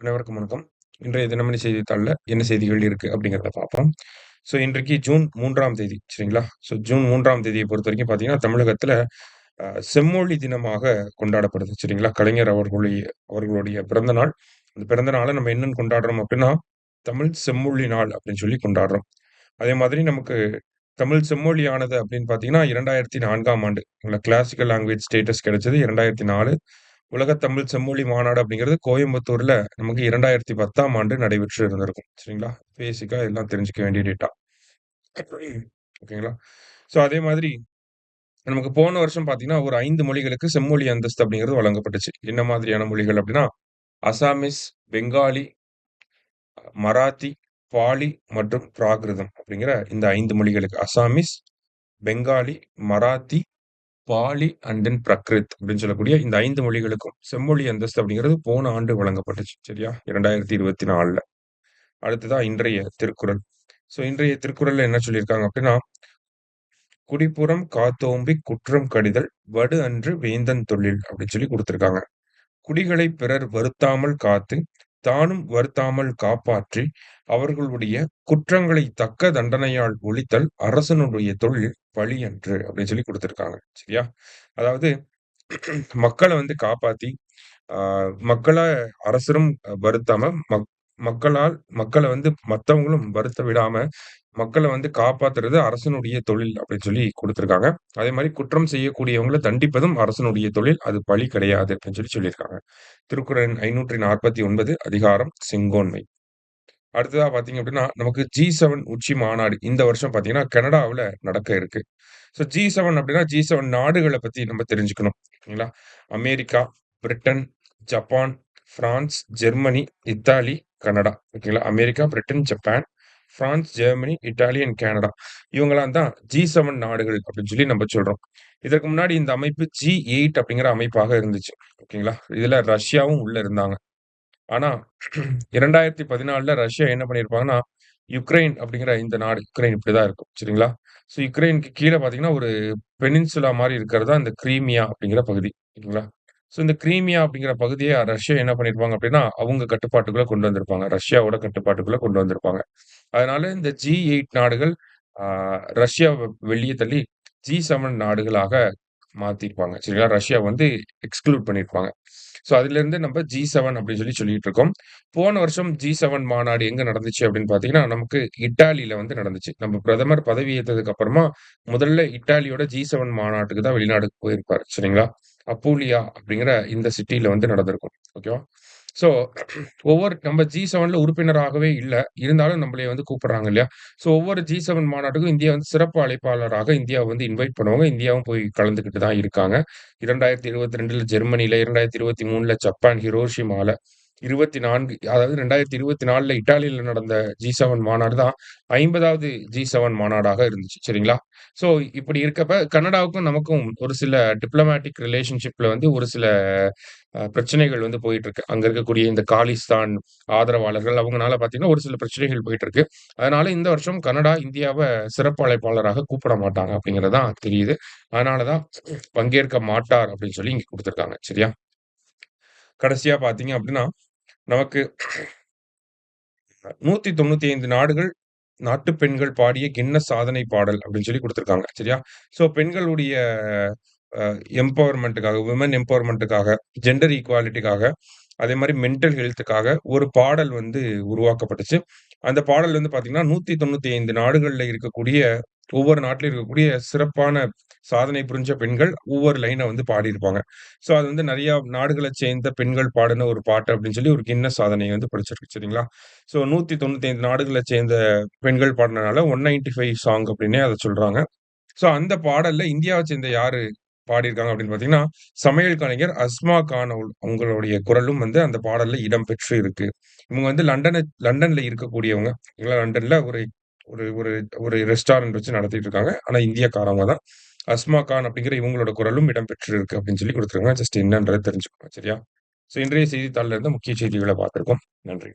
அனைவருக்கும் வணக்கம். இன்றைய தினமணி செய்தித்தாள்ல என்ன செய்திகள் இருக்கு அப்படிங்கிறத பார்ப்போம். இன்றைக்கு ஜூன் 3ஆம் தேதி சரிங்களா? ஜூன் 3ஆம் தேதிய பொறுத்தவரைக்கும் பார்த்தீங்கன்னா, தமிழகத்தில செம்மொழி தினமாக கொண்டாடப்படுது சரிங்களா? கலைஞர் அவர்களுடைய பிறந்த நாள். அந்த பிறந்த நாள நம்ம என்னன்னு கொண்டாடுறோம் அப்படின்னா, தமிழ் செம்மொழி நாள் அப்படின்னு சொல்லி கொண்டாடுறோம். அதே மாதிரி நமக்கு தமிழ் செம்மொழியானது அப்படின்னு பார்த்தீங்கன்னா, 2004ஆம் ஆண்டு கிளாசிக்கல் லாங்குவேஜ் ஸ்டேட்டஸ் கிடைச்சது 2004. உலகத் தமிழ் செம்மொழி மாநாடு அப்படிங்கிறது கோயம்புத்தூர்ல நமக்கு 2010ஆம் ஆண்டு நடைபெற்று இருந்திருக்கும். சரிங்களா? பேசிக்கா எல்லாம் தெரிஞ்சுக்க வேண்டிய டேட்டா. ஓகேங்களா? அதே மாதிரி நமக்கு போன வருஷம் பார்த்தீங்கன்னா, ஒரு 5 மொழிகளுக்கு செம்மொழி அந்தஸ்து அப்படிங்கிறது வழங்கப்பட்டுச்சு. என்ன மாதிரியான மொழிகள் அப்படின்னா, அசாமீஸ், பெங்காலி, மராத்தி, பாலி மற்றும் பிராகிருதம் அப்படிங்கிற இந்த 5 மொழிகளுக்கு அசாமீஸ், பெங்காலி, மராத்தி, பாலி அண்ட் தென் பிரக்ரித் அப்படின்னு சொல்லக்கூடிய இந்த 5 மொழிகளுக்கும் செம்மொழி அந்தஸ்து அப்படிங்கிறது போன ஆண்டு வழங்கப்பட்டுச்சு. சரியா? 2024ல. அடுத்ததா இன்றைய திருக்குறள். இன்றைய திருக்குறள்ல என்ன சொல்லியிருக்காங்க அப்படின்னா, "குடிப்புறம் காத்தோம்பிக் குற்றம் கடிதல் வடு அன்று வேந்தன் தொழில்" அப்படின்னு சொல்லி குடுத்திருக்காங்க. குடிகளை பிறர் வருத்தாமல் காத்து, தானும் வருத்தாமல் காப்பாற்றி, அவர்களுடைய குற்றங்களை தக்க தண்டனையால் ஒழித்தல் அரசனுடைய தொழில் பழியன்று அப்படின்னு சொல்லி குடுத்திருக்காங்க. சரியா? அதாவது மக்கள வந்து காப்பாத்தி, ஆ மக்கள அரசரும் வருத்தாம, மக்கள வந்து மத்தவங்களும் வருத்த விடாம, மக்கள வந்து காப்பாத்துறது அரசனுடைய தொழில் அப்படின்னு சொல்லி குடுத்திருக்காங்க. அதே மாரி குற்றம் செய்யக்கூடியவங்கள தண்டிப்பதும் அரசனுடைய தொழில். அது பழி கிடையாது அப்படின்னு சொல்லி சொல்லியிருக்காங்க. திருக்குறள் எண் 549 அதிகாரம் செங்கோன்மை. அடுத்ததா பார்த்தீங்க அப்படின்னா, நமக்கு G7 உச்சி மாநாடு இந்த வருஷம் பார்த்தீங்கன்னா, கனடாவுல நடக்க இருக்கு. G7 அப்படின்னா, G7 நாடுகள பத்தி நம்ம தெரிஞ்சுக்கணும். ஓகேங்களா? America, Britain, Japan, France, Germany, Italy, Canada. ஓகேங்களா? America, Britain, Japan, France, Germany, Italy and Canada. இவங்கலாம் தான் G7 நாடுகள் அப்படின்னு சொல்லி நம்ம சொல்றோம். இதற்கு முன்னாடி இந்த அமைப்பு G8 அப்படிங்கிற அமைப்பாக இருந்துச்சு. ஓகேங்களா? இதுல ரஷ்யாவும் உள்ள இருந்தாங்க. ஆனா 2014ல ரஷ்யா என்ன பண்ணியிருப்பாங்கன்னா, யுக்ரைன் அப்படிங்கிற இந்த நாடு, யுக்ரைன் இப்படிதான் இருக்கும். சரிங்களா? யுக்ரைனுக்கு கீழ பார்த்தீங்கன்னா, ஒரு பெனின்சுலா மாரி இருக்கிறது தான் இந்த கிரீமியா அப்படிங்கிற பகுதி. ஓகேங்களா? இந்த கிரீமியா அப்படிங்கிற பகுதிய ரஷ்யா என்ன பண்ணியிருப்பாங்க அப்படின்னா, அவங்க கட்டுப்பாட்டுக்குள்ள கொண்டு வந்திருப்பாங்க. ரஷ்யாவோட கட்டுப்பாட்டுக்குள்ள கொண்டு வந்திருப்பாங்க. அதனால இந்த G8 நாடுகள் ஆ ரஷ்யாவ வெளிய தள்ளி G7 நாடுகளாக மாத்திருப்பாங்க. சரிங்களா? ரஷ்யா வந்து எக்ஸ்க்ளூட் பண்ணியிருப்பாங்க. அதிலிருந்து நம்ம G7 அப்படின்னு சொல்லி சொல்லிட்டு இருக்கோம். போன வருஷம் G7 மாநாடு எங்க நடந்துச்சு அப்படின்னு பார்த்தீங்கன்னா, நமக்கு இட்டாலியில வந்து நடந்துச்சு. நம்ம பிரதமர் பதவி ஏத்ததுக்கு அப்புறமா முதல்ல இட்டாலியோட G7 மாநாட்டுக்கு தான் வெளிநாடுக்கு போயிருப்பாரு. சரிங்களா? அப்பூலியா அப்படிங்கிற இந்த சிட்டில வந்து நடந்திருக்கும். ஓகேவா? ஸோ நம்ம G7ல உறுப்பினராகவே இல்ல. இருந்தாலும் நம்மளய வந்து கூப்பிடுறாங்க இல்லையா? ஒவ்வொரு G7 மாநாட்டுக்கும் இந்தியா வந்து சிறப்பு அழைப்பாளராக இந்தியாவ வந்து இன்வைட் பண்ணுவாங்க. இந்தியாவும் போய் கலந்துக்கிட்டு தான் இருக்காங்க. 2022ல ஜெர்மனில, 2023ல ஜப்பான் ஹிரோஷிமால, 24 அதாவது 2024ல இட்டாலியில நடந்த G7 மாநாடு தான் 50வது G7 மாநாடாக இருந்துச்சு. சரிங்களா? ஸோ இப்படி இருக்கப்ப கனடாவுக்கும் நமக்கும் ஒரு சில டிப்ளோமேட்டிக் ரிலேஷன்ஷிப்ல வந்து ஒரு சில பிரச்சனைகள் வந்து போயிட்டு இருக்கு. அங்க இருக்கக்கூடிய இந்த காலிஸ்தான் ஆதரவாளர்கள் அவங்கனால பார்த்தீங்கன்னா, ஒரு சில பிரச்சனைகள் போயிட்டு இருக்கு. அதனால இந்த வருஷம் கனடா இந்தியாவ சிறப்பு அழைப்பாளராக கூப்பிட மாட்டாங்க அப்படிங்கிறது தான் தெரியுது. அதனால தான் பங்கேற்க மாட்டார் அப்படின்னு சொல்லி இங்க குடுத்துருக்காங்க. சரியா? கடைசியா பார்த்தீங்க அப்படின்னா, நமக்கு 195 நாடுகள் நாட்டு பெண்கள் பாடிய கின்னஸ் சாதனை பாடல் அப்படின்னு சொல்லி குடுத்துருக்காங்க. சரியா? பெண்களுடைய எம்பவர்மென்ட்க்காக, விமன் எம்பவர்மென்ட்க்காக, ஜெண்டர் ஈக்வாலிட்டிக்காக, அதே மாரி மென்டல் ஹெல்த்துக்காக ஒரு பாடல் வந்து உருவாக்கப்பட்டுச்சு. அந்த பாடல் வந்து பார்த்தீங்கன்னா, 195 நாடுகள்ல இருக்கக்கூடிய ஒவ்வொரு நாட்டிலும் இருக்கக்கூடிய சிறப்பான சாதனை புரிஞ்ச பெண்கள் ஒவ்வொரு லைன வந்து பாடியிருப்பாங்க. அது வந்து நெறைய நாடுகள சேர்ந்த பெண்கள் பாடுன ஒரு பாட்டு அப்படின்னு சொல்லி ஒரு கின்னஸ் சாதனை வந்து படைச்சிருக்கு. சரிங்களா? 195 நாடுகள சேர்ந்த பெண்கள் பாடுனனால 195 சாங் அப்படின்னே அத சொல்றாங்க. அந்த பாடல்ல இந்தியாவ சேர்ந்த யாரு பாடியிருக்காங்க அப்படின்னு பார்த்தீங்கன்னா, சமையல் கலைஞர் அஸ்மா கான் அவங்களுடைய குரலும் வந்து அந்த பாடல்ல இடம் பெற்று இருக்கு. இவங்க வந்து லண்டன்ல இருக்கக்கூடியவங்க. லண்டன்ல ஒரு ஒரு ஒரு ஒரு ரெஸ்டாரண்ட் வச்சு நடத்திட்டு இருக்காங்க. ஆனா இந்தியக்காரவங்க தான். அஸ்மா கான் அப்படிங்கிற இவங்களோட குரலும் இடம் பெற்று இருக்கு அப்படின்னு சொல்லி குடுத்துருக்காங்க. ஜஸ்ட் என்னன்றத தெரிஞ்சுக்கோங்க. சரியா? இன்றைய செய்தித்தாள்ல இருந்த முக்கிய செய்திகள பார்த்திருக்கோம். நன்றி.